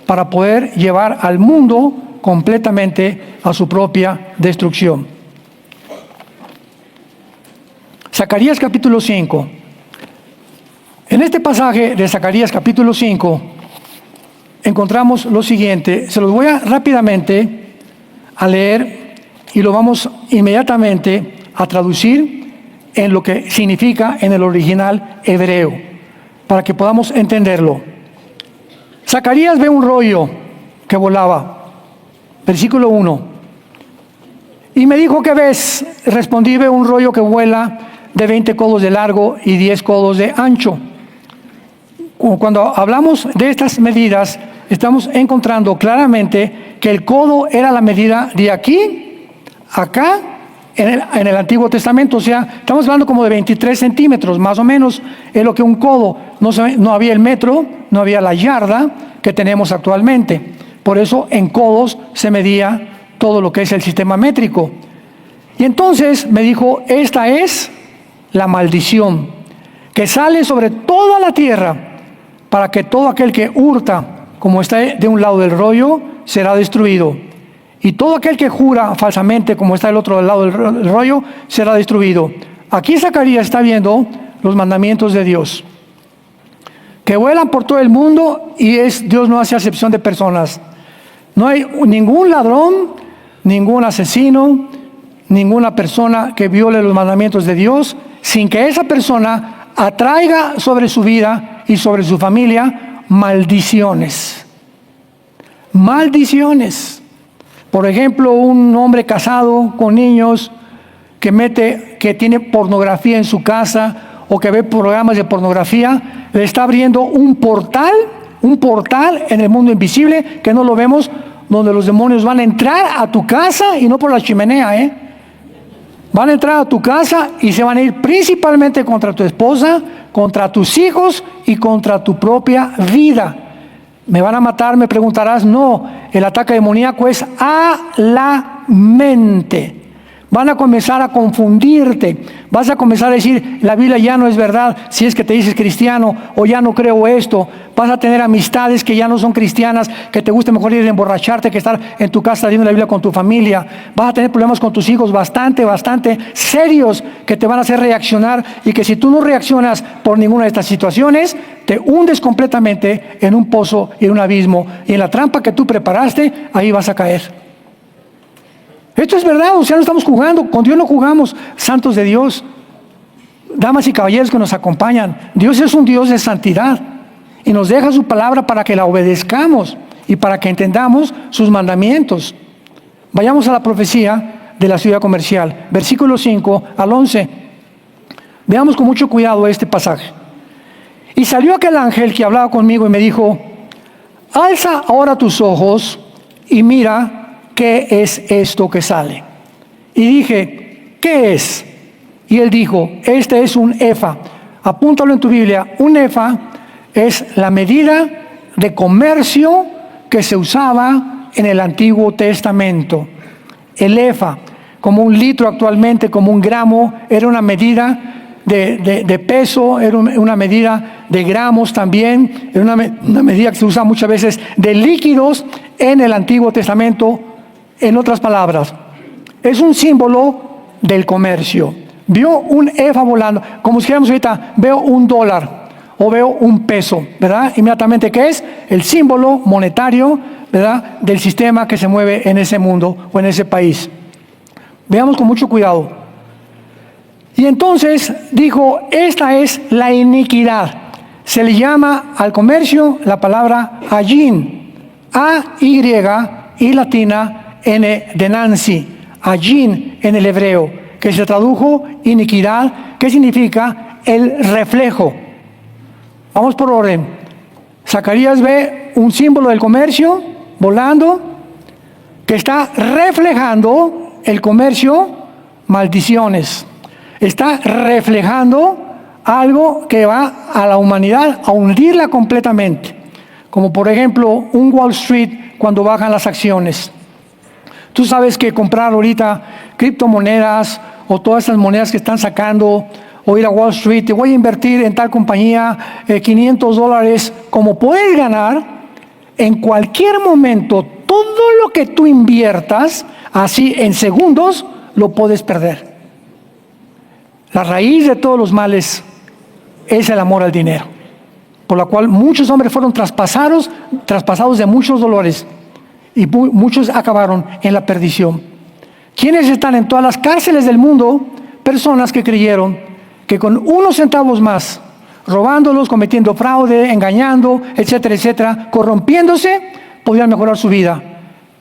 para poder llevar al mundo completamente a su propia destrucción. Zacarías capítulo 5. En este pasaje de Zacarías capítulo 5 encontramos lo siguiente. Se los voy a rápidamente a leer y lo vamos inmediatamente a traducir en lo que significa en el original hebreo, para que podamos entenderlo. Zacarías ve un rollo que volaba. Versículo 1. Y me dijo, ¿qué ves? Respondí, veo un rollo que vuela de 20 codos de largo y 10 codos de ancho. Cuando hablamos de estas medidas, estamos encontrando claramente que el codo era la medida de aquí, acá, en el Antiguo Testamento. O sea, estamos hablando como de 23 centímetros, más o menos, es lo que un codo. No había el metro, no había la yarda que tenemos actualmente. Por eso en codos se medía todo lo que es el sistema métrico. Y entonces me dijo, esta es la maldición que sale sobre toda la tierra, para que todo aquel que hurta, como está de un lado del rollo, será destruido. Y todo aquel que jura falsamente, como está del otro lado del rollo, será destruido. Aquí Zacarías está viendo los mandamientos de Dios, que vuelan por todo el mundo, y Dios no hace acepción de personas. No hay ningún ladrón, ningún asesino, ninguna persona que viole los mandamientos de Dios sin que esa persona atraiga sobre su vida y sobre su familia maldiciones. Maldiciones. Por ejemplo, un hombre casado con niños que tiene pornografía en su casa o que ve programas de pornografía, le está abriendo un portal en el mundo invisible que no lo vemos, donde los demonios van a entrar a tu casa y no por la chimenea, Van a entrar a tu casa y se van a ir principalmente contra tu esposa, contra tus hijos y contra tu propia vida. ¿Me van a matar? Me preguntarás. No, el ataque demoníaco es a la mente. Van a comenzar a confundirte. Vas a comenzar a decir, la Biblia ya no es verdad si es que te dices cristiano, o ya no creo esto. Vas a tener amistades que ya no son cristianas, que te gusta mejor ir a emborracharte que estar en tu casa leyendo la Biblia con tu familia. Vas a tener problemas con tus hijos bastante serios, que te van a hacer reaccionar, y que si tú no reaccionas por ninguna de estas situaciones, te hundes completamente en un pozo y en un abismo, y en la trampa que tú preparaste, ahí vas a caer. Esto es verdad, o sea, no estamos jugando, con Dios no jugamos, santos de Dios, damas y caballeros que nos acompañan. Dios es un Dios de santidad y nos deja su palabra para que la obedezcamos y para que entendamos sus mandamientos. Vayamos a la profecía de la ciudad comercial, versículos 5 al 11. Veamos con mucho cuidado este pasaje. Y salió aquel ángel que hablaba conmigo y me dijo, alza ahora tus ojos y mira ¿qué es esto que sale? Y dije, ¿qué es? Y él dijo, este es un efa. Apúntalo en tu Biblia. Un efa es la medida de comercio que se usaba en el Antiguo Testamento. El efa, como un litro actualmente, como un gramo, era una medida de peso, era una medida de gramos también, era una medida que se usa muchas veces de líquidos en el Antiguo Testamento. En otras palabras, es un símbolo del comercio. Vio un efa volando, como si dijéramos ahorita, veo un dólar o veo un peso, ¿verdad? Inmediatamente, ¿qué es? El símbolo monetario, ¿verdad?, del sistema que se mueve en ese mundo o en ese país. Veamos con mucho cuidado. Y entonces dijo, esta es la iniquidad. Se le llama al comercio la palabra ayin, A-Y y latina, N de Nancy, ayin en el hebreo, que se tradujo iniquidad, que significa el reflejo. Vamos por orden. Zacarías ve un símbolo del comercio volando, que está reflejando el comercio, maldiciones. Está reflejando algo que va a la humanidad a hundirla completamente. como por ejemplo un Wall Street cuando bajan las acciones. Tú sabes que comprar ahorita criptomonedas o todas esas monedas que están sacando, o ir a Wall Street, te voy a invertir en tal compañía $500, como puedes ganar en cualquier momento, todo lo que tú inviertas, así en segundos, lo puedes perder. La raíz de todos los males es el amor al dinero, por la cual muchos hombres fueron traspasados de muchos dolores, y muchos acabaron en la perdición. ¿Quiénes están en todas las cárceles del mundo? Personas que creyeron que con unos centavos más, robándolos, cometiendo fraude, engañando, etcétera, etcétera, corrompiéndose, podían mejorar su vida.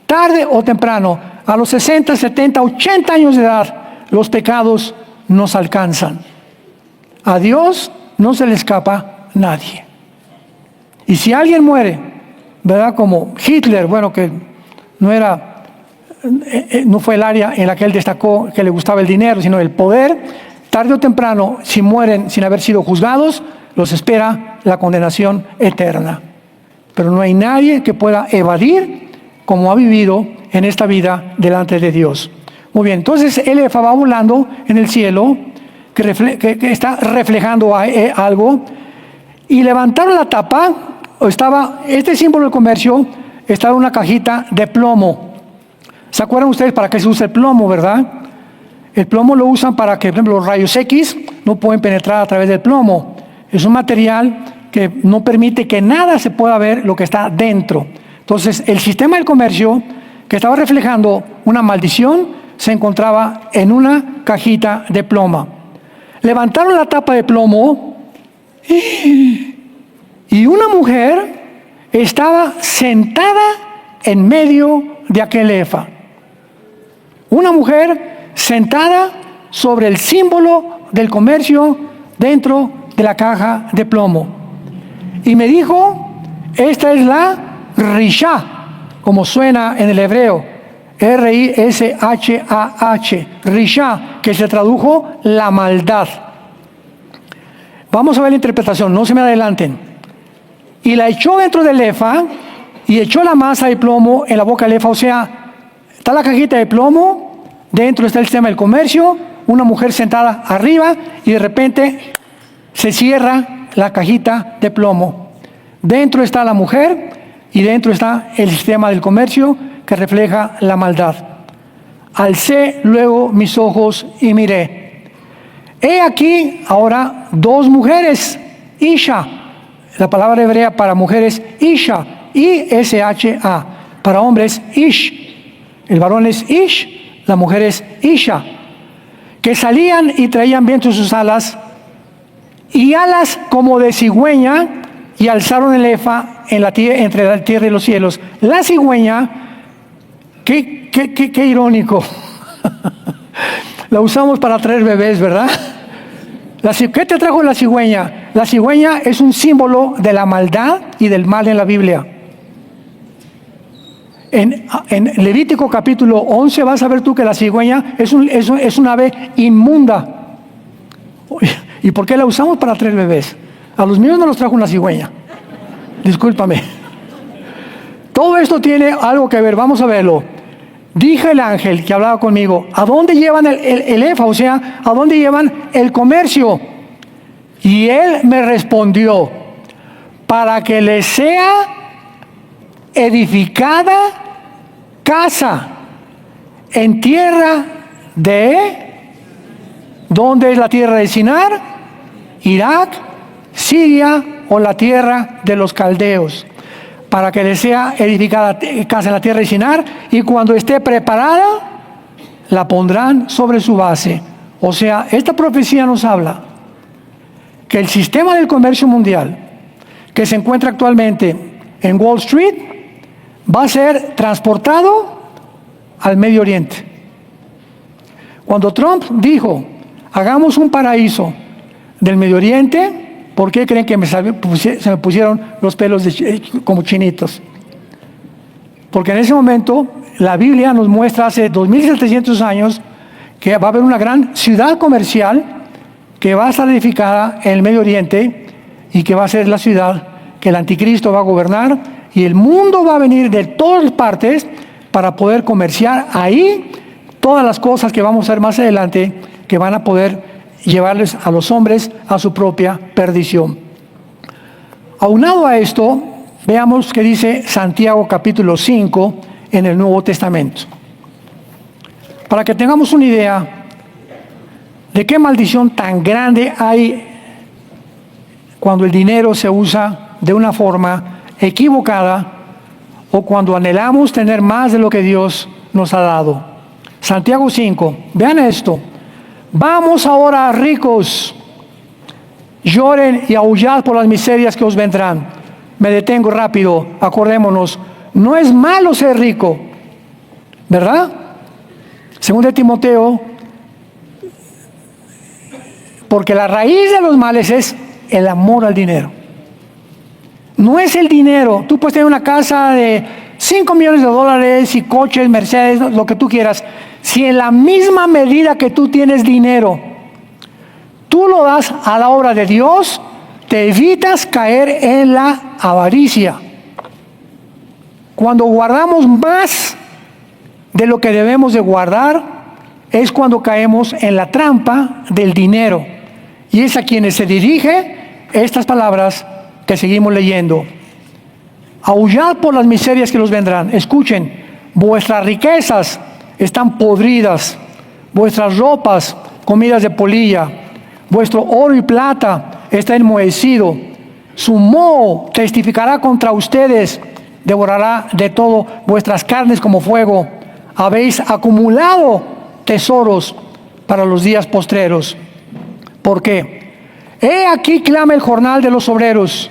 Tarde o temprano, a los 60, 70, 80 años de edad, los pecados nos alcanzan. A Dios no se le escapa nadie. Y si alguien muere, ¿verdad? Como Hitler, bueno, que no fue el área en la que él destacó que le gustaba el dinero, sino el poder. Tarde o temprano, si mueren sin haber sido juzgados, los espera la condenación eterna. Pero no hay nadie que pueda evadir como ha vivido en esta vida delante de Dios. Muy bien, entonces Elifa va volando en el cielo, que está reflejando algo, y levantaron la tapa. Este símbolo del comercio estaba en una cajita de plomo. ¿Se acuerdan ustedes para qué se usa el plomo, verdad? El plomo lo usan para que, por ejemplo, los rayos X no pueden penetrar a través del plomo. Es un material que no permite que nada se pueda ver lo que está dentro. Entonces, el sistema del comercio, que estaba reflejando una maldición, se encontraba en una cajita de plomo. Levantaron la tapa de plomo y una mujer estaba sentada en medio de aquel efa. Una mujer sentada sobre el símbolo del comercio dentro de la caja de plomo. Y me dijo, esta es la Rishah, como suena en el hebreo, R-I-S-H-A-H, Rishah, que se tradujo la maldad. Vamos a ver la interpretación, no se me adelanten. Y la echó dentro del efa y echó la masa de plomo en la boca del efa. O sea, está la cajita de plomo, dentro está el sistema del comercio, una mujer sentada arriba y de repente se cierra la cajita de plomo. Dentro está la mujer y dentro está el sistema del comercio que refleja la maldad. Alcé luego mis ojos y miré. He aquí ahora dos mujeres, Isha. La palabra hebrea para mujeres, Isha, I-S-H-A. Para hombres, Ish. El varón es Ish. La mujer es Isha, que salían y traían viento en sus alas, y alas como de cigüeña, y alzaron el efa entre la tierra y los cielos. La cigüeña, qué irónico, la usamos para traer bebés, ¿verdad? ¿Qué te trajo la cigüeña? La cigüeña es un símbolo de la maldad y del mal en la Biblia. En Levítico capítulo 11 vas a ver tú que la cigüeña es un ave inmunda. ¿Y por qué la usamos? Para traer bebés. A los míos no los trajo una cigüeña. Discúlpame. Todo esto tiene algo que ver, vamos a verlo. Dije el ángel que hablaba conmigo, ¿a dónde llevan el efa? O sea, ¿a dónde llevan el comercio? Y él me respondió, para que les sea edificada casa en tierra ¿dónde es la tierra de Sinar? Irak, Siria o la tierra de los caldeos, para que les sea edificada casa en la tierra de Sinar, y cuando esté preparada la pondrán sobre su base. O sea, esta profecía nos habla que el sistema del comercio mundial que se encuentra actualmente en Wall Street va a ser transportado al Medio Oriente. Cuando Trump dijo, hagamos un paraíso del Medio Oriente, ¿por qué creen que se me pusieron los pelos como chinitos? Porque en ese momento la Biblia nos muestra hace 2700 años que va a haber una gran ciudad comercial que va a estar edificada en el Medio Oriente y que va a ser la ciudad que el anticristo va a gobernar y el mundo va a venir de todas partes para poder comerciar ahí todas las cosas que vamos a ver más adelante, que van a poder llevarles a los hombres a su propia perdición. Aunado a esto, veamos qué dice Santiago capítulo 5 en el Nuevo Testamento. Para que tengamos una idea de qué maldición tan grande hay cuando el dinero se usa de una forma equivocada o cuando anhelamos tener más de lo que Dios nos ha dado. Santiago 5, vean esto. Vamos ahora, ricos, lloren y aullad por las miserias que os vendrán. Me detengo rápido, acordémonos, no es malo ser rico, ¿verdad? Según de Timoteo, porque la raíz de los males es el amor al dinero. No es el dinero. Tú puedes tener una casa de 5 millones de dólares y coches, Mercedes, lo que tú quieras. Si en la misma medida que tú tienes dinero, tú lo das a la obra de Dios, te evitas caer en la avaricia. Cuando guardamos más de lo que debemos de guardar, es cuando caemos en la trampa del dinero. Y es a quienes se dirige estas palabras que seguimos leyendo. Aullad por las miserias que los vendrán. Escuchen, vuestras riquezas están podridas, vuestras ropas comidas de polilla, vuestro oro y plata está enmohecido. Su moho testificará contra ustedes, devorará de todo vuestras carnes como fuego. Habéis acumulado tesoros para los días postreros. ¿Por qué? He aquí clama el jornal de los obreros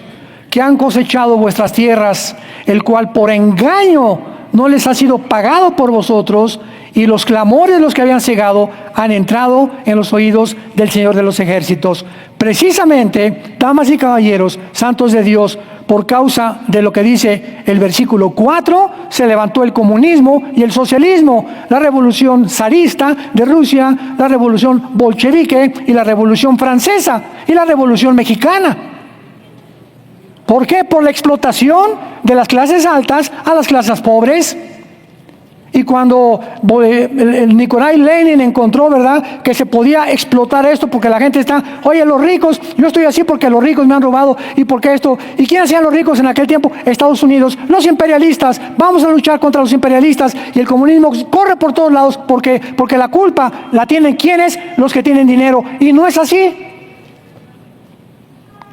que han cosechado vuestras tierras, el cual por engaño no les ha sido pagado por vosotros, y los clamores de los que habían cegado han entrado en los oídos del Señor de los ejércitos. Precisamente, damas y caballeros, santos de Dios, por causa de lo que dice el versículo 4, se levantó el comunismo y el socialismo, la revolución zarista de Rusia, la revolución bolchevique y la revolución francesa y la revolución mexicana. ¿Por qué? Por la explotación de las clases altas a las clases pobres. Y cuando el Nikolai Lenin encontró, ¿verdad?, que se podía explotar esto porque la gente está, oye, los ricos, yo estoy así porque los ricos me han robado, y porque esto, ¿y quién hacían los ricos en aquel tiempo? Estados Unidos, los imperialistas. Vamos a luchar contra los imperialistas, y el comunismo corre por todos lados porque la culpa la tienen ¿quiénes? Los que tienen dinero, y no es así.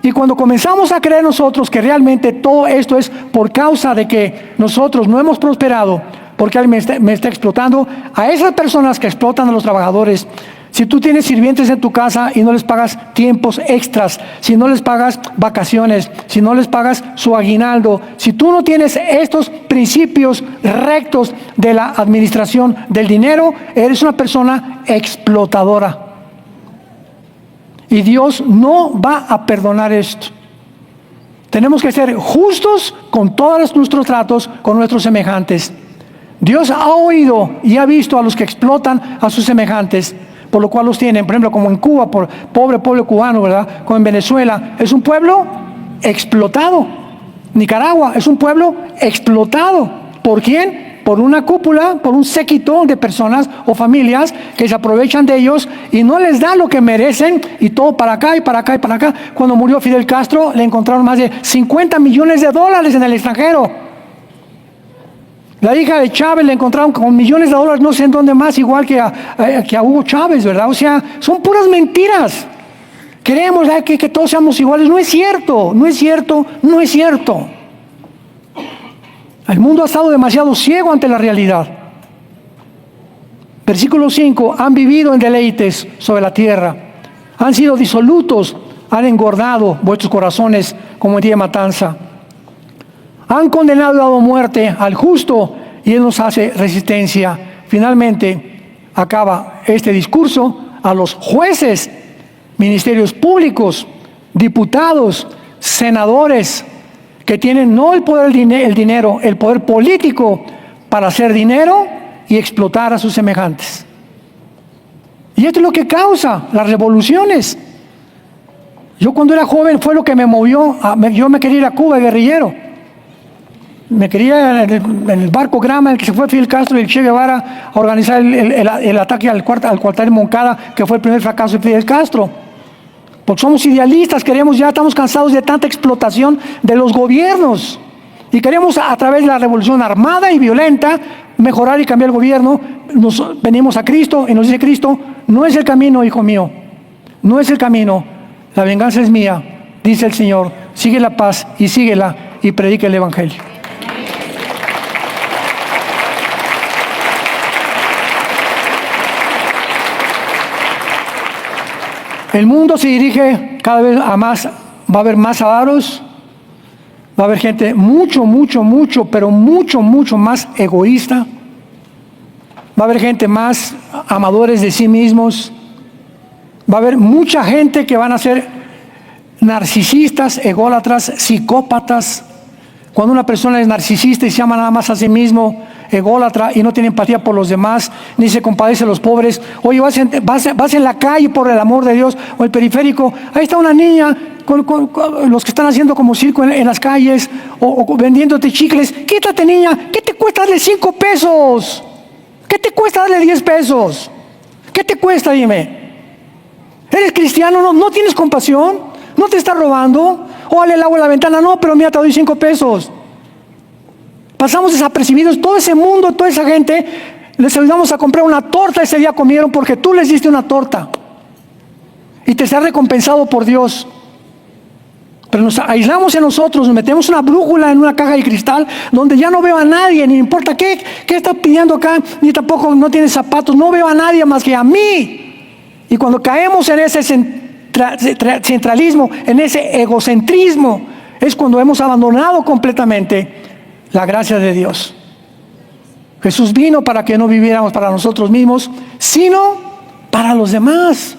Y cuando comenzamos a creer nosotros que realmente todo esto es por causa de que nosotros no hemos prosperado, porque alguien me está explotando, a esas personas que explotan a los trabajadores, si tú tienes sirvientes en tu casa y no les pagas tiempos extras, si no les pagas vacaciones, si no les pagas su aguinaldo, si tú no tienes estos principios rectos de la administración del dinero, eres una persona explotadora. Y Dios no va a perdonar esto. Tenemos que ser justos con todos nuestros tratos con nuestros semejantes. Dios ha oído y ha visto a los que explotan a sus semejantes, por lo cual los tienen, por ejemplo, como en Cuba, por pobre pueblo cubano, ¿verdad? Como en Venezuela, es un pueblo explotado. Nicaragua es un pueblo explotado. ¿Por quién? Por una cúpula, por un séquito de personas o familias que se aprovechan de ellos y no les da lo que merecen, y todo para acá y para acá y para acá. Cuando murió Fidel Castro, le encontraron más de 50 millones de dólares en el extranjero. La hija de Chávez le encontraron con millones de dólares, no sé en dónde más, igual que a Hugo Chávez, ¿verdad? O sea, son puras mentiras. Queremos que todos seamos iguales. No es cierto, no es cierto, no es cierto. El mundo ha estado demasiado ciego ante la realidad. Versículo 5, han vivido en deleites sobre la tierra, han sido disolutos, han engordado vuestros corazones como en día de matanza. Han condenado y dado muerte al justo, y él nos hace resistencia. Finalmente, acaba este discurso a los jueces, ministerios públicos, diputados, senadores, que tienen no el poder el dinero, el poder político para hacer dinero y explotar a sus semejantes. Y esto es lo que causa las revoluciones. Yo cuando era joven fue lo que me movió. Yo me quería ir a Cuba, guerrillero. Me quería en el barco Grama, en el que se fue Fidel Castro y el Che Guevara a organizar el ataque al cuartel de Moncada, que fue el primer fracaso de Fidel Castro. Porque somos idealistas, estamos cansados de tanta explotación de los gobiernos. Y queremos, a través de la revolución armada y violenta, mejorar y cambiar el gobierno. Venimos a Cristo y nos dice Cristo: no es el camino, hijo mío, no es el camino. La venganza es mía, dice el Señor. Sigue la paz y síguela y predica el Evangelio. El mundo se dirige cada vez a más, va a haber más avaros, va a haber gente mucho más egoísta, va a haber gente más amadores de sí mismos, va a haber mucha gente que van a ser narcisistas, ególatras, psicópatas. Cuando una persona es narcisista y se ama nada más a sí mismo, ególatra, y no tiene empatía por los demás, ni se compadece de los pobres. Oye, vas en la calle, por el amor de Dios, o el periférico, ahí está una niña con los que están haciendo como circo en las calles, o vendiéndote chicles. Quítate, niña. ¿Qué te cuesta darle 5 pesos? ¿Qué te cuesta darle 10 pesos? ¿Qué te cuesta? Dime. ¿Eres cristiano? ¿No tienes compasión? ¿No te está robando? O dale el agua a la ventana. No, pero mira, te doy 5 pesos. Pasamos desapercibidos. Todo ese mundo, toda esa gente, les ayudamos a comprar una torta. Ese día comieron porque tú les diste una torta. Y te será recompensado por Dios. Pero nos aislamos en nosotros, nos metemos una brújula en una caja de cristal donde ya no veo a nadie, ni importa qué está pidiendo acá, ni tampoco no tiene zapatos, no veo a nadie más que a mí. Y cuando caemos en ese centralismo, en ese egocentrismo, es cuando hemos abandonado completamente la gracia de Dios. Jesús vino para que no viviéramos para nosotros mismos, sino para los demás.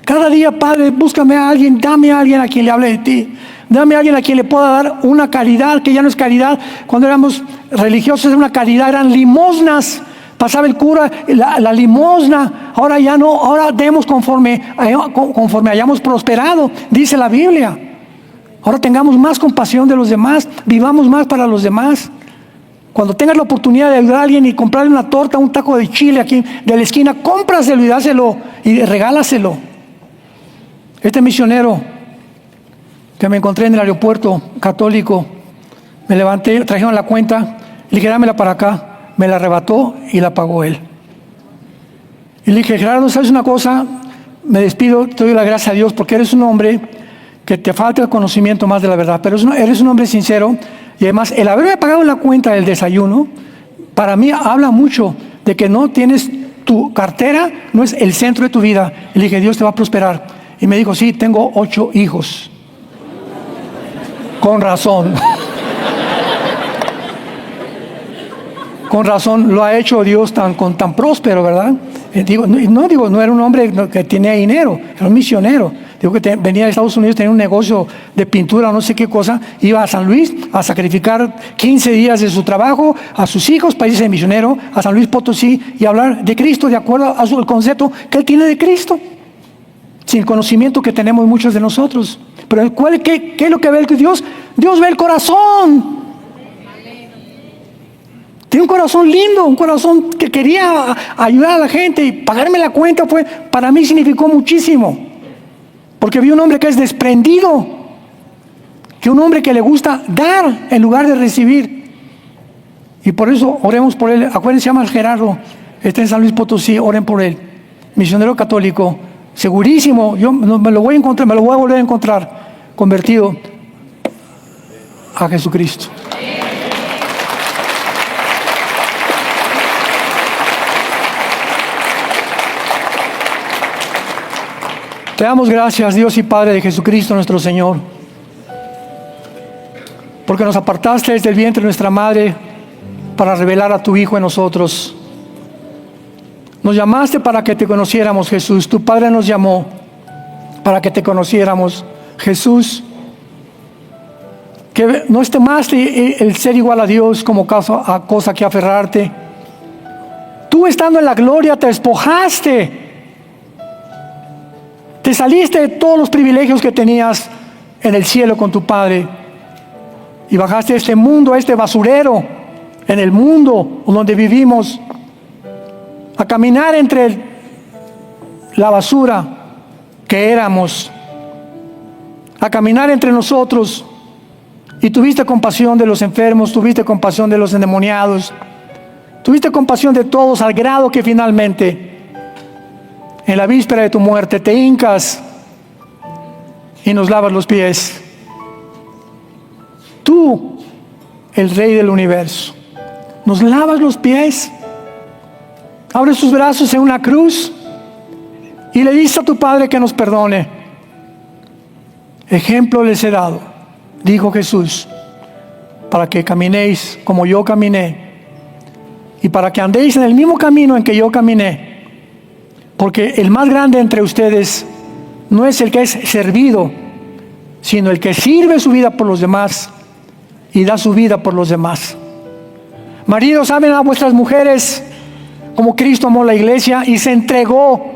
Cada día, Padre, búscame a alguien, dame a alguien a quien le hable de ti. Dame a alguien a quien le pueda dar una caridad, que ya no es caridad. Cuando éramos religiosos era una caridad, eran limosnas. Pasaba el cura, la limosna. Ahora ya no, ahora demos conforme hayamos prosperado, dice la Biblia. Ahora tengamos más compasión de los demás, vivamos más para los demás. Cuando tengas la oportunidad de ayudar a alguien y comprarle una torta, un taco de chile aquí de la esquina, cómpraselo y dáselo y regálaselo. Este misionero que me encontré en el aeropuerto católico, me levanté, trajeron la cuenta, le dije, dámela para acá. Me la arrebató y la pagó él. Y le dije, Gerardo, ¿sabes una cosa? Me despido, te doy la gracia a Dios porque eres un hombre que te falta el conocimiento más de la verdad, pero eres un hombre sincero. Y además, el haberme pagado la cuenta del desayuno, para mí habla mucho de que no tienes, tu cartera no es el centro de tu vida. Y le dije, Dios te va a prosperar. Y me dijo, sí, tengo 8 hijos. Con razón. Con razón lo ha hecho Dios tan próspero, ¿verdad? No era un hombre que tenía dinero, era un misionero. Digo que venía de Estados Unidos, tenía un negocio de pintura o no sé qué cosa, iba a San Luis a sacrificar 15 días de su trabajo a sus hijos para irse de misionero a San Luis Potosí y hablar de Cristo de acuerdo al concepto que él tiene de Cristo, sin conocimiento que tenemos muchos de nosotros. Pero ¿qué es lo que ve Dios? Dios ve el corazón. Tiene un corazón lindo, un corazón que quería ayudar a la gente, y pagarme la cuenta para mí significó muchísimo. Porque vi un hombre que es desprendido, que un hombre que le gusta dar en lugar de recibir. Y por eso oremos por él. Acuérdense, se llama Gerardo, está en San Luis Potosí, oren por él. Misionero católico, segurísimo, yo me lo voy a encontrar, me lo voy a volver a encontrar, convertido a Jesucristo. Te damos gracias, Dios y Padre de Jesucristo nuestro Señor, porque nos apartaste desde el vientre de nuestra madre para revelar a tu Hijo en nosotros. Nos llamaste para que te conociéramos, Jesús. Tu Padre nos llamó para que te conociéramos, Jesús. Que no estimaste el ser igual a Dios como cosa que aferrarte. Tú, estando en la gloria, te despojaste. Te saliste de todos los privilegios que tenías en el cielo con tu Padre y bajaste a este mundo, a este basurero, en el mundo donde vivimos, a caminar entre la basura que éramos, a caminar entre nosotros, y tuviste compasión de los enfermos, tuviste compasión de los endemoniados, tuviste compasión de todos, al grado que finalmente, en la víspera de tu muerte, te hincas y nos lavas los pies. Tú, el Rey del universo, nos lavas los pies, abres tus brazos en una cruz y le dices a tu Padre que nos perdone. Ejemplo les he dado, dijo Jesús, para que caminéis como yo caminé y para que andéis en el mismo camino en que yo caminé. Porque el más grande entre ustedes no es el que es servido, sino el que sirve su vida por los demás y da su vida por los demás. Maridos, amen a vuestras mujeres como Cristo amó la iglesia y se entregó.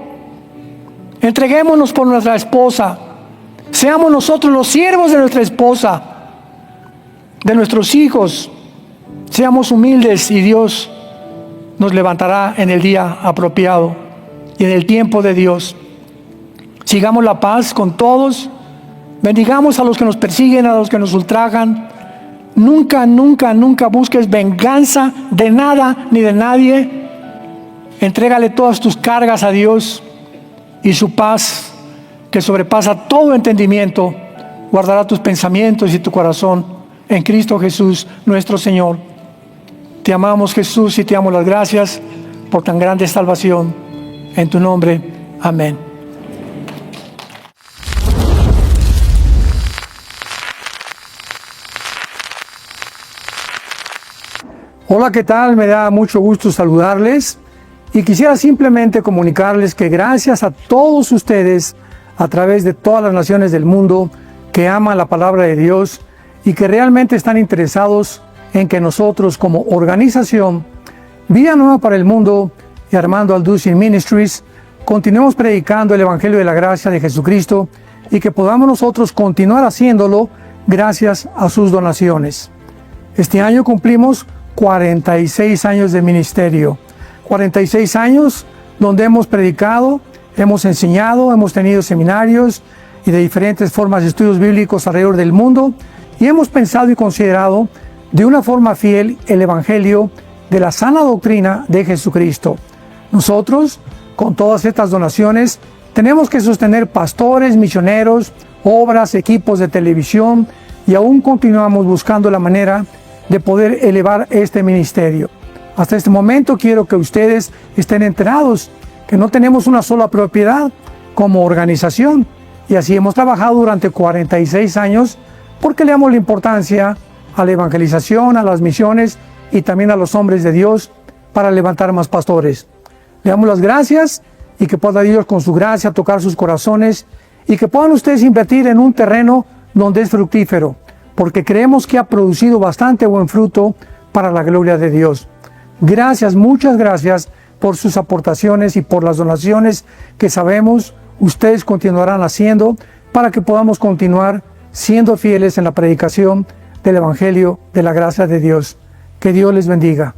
Entreguémonos por nuestra esposa. Seamos nosotros los siervos de nuestra esposa, de nuestros hijos. Seamos humildes y Dios nos levantará en el día apropiado y en el tiempo de Dios. Sigamos la paz con todos. Bendigamos a los que nos persiguen, a los que nos ultrajan. Nunca, nunca, nunca busques venganza de nada ni de nadie. Entrégale todas tus cargas a Dios y su paz, que sobrepasa todo entendimiento, guardará tus pensamientos y tu corazón en Cristo Jesús, nuestro Señor. Te amamos, Jesús, y te damos las gracias por tan grande salvación. En tu nombre, amén. Hola, ¿qué tal? Me da mucho gusto saludarles y quisiera simplemente comunicarles que gracias a todos ustedes a través de todas las naciones del mundo que aman la palabra de Dios y que realmente están interesados en que nosotros como organización Vida Nueva para el Mundo y Armando Alducin Ministries continuemos predicando el Evangelio de la Gracia de Jesucristo y que podamos nosotros continuar haciéndolo gracias a sus donaciones. Este año cumplimos 46 años de ministerio, 46 años donde hemos predicado, hemos enseñado, hemos tenido seminarios y de diferentes formas de estudios bíblicos alrededor del mundo y hemos pensado y considerado de una forma fiel el Evangelio de la sana doctrina de Jesucristo. Nosotros, con todas estas donaciones, tenemos que sostener pastores, misioneros, obras, equipos de televisión y aún continuamos buscando la manera de poder elevar este ministerio. Hasta este momento quiero que ustedes estén enterados que no tenemos una sola propiedad como organización y así hemos trabajado durante 46 años porque le damos la importancia a la evangelización, a las misiones y también a los hombres de Dios para levantar más pastores. Le damos las gracias y que pueda Dios con su gracia tocar sus corazones y que puedan ustedes invertir en un terreno donde es fructífero, porque creemos que ha producido bastante buen fruto para la gloria de Dios. Gracias, muchas gracias por sus aportaciones y por las donaciones que sabemos ustedes continuarán haciendo para que podamos continuar siendo fieles en la predicación del Evangelio de la gracia de Dios. Que Dios les bendiga.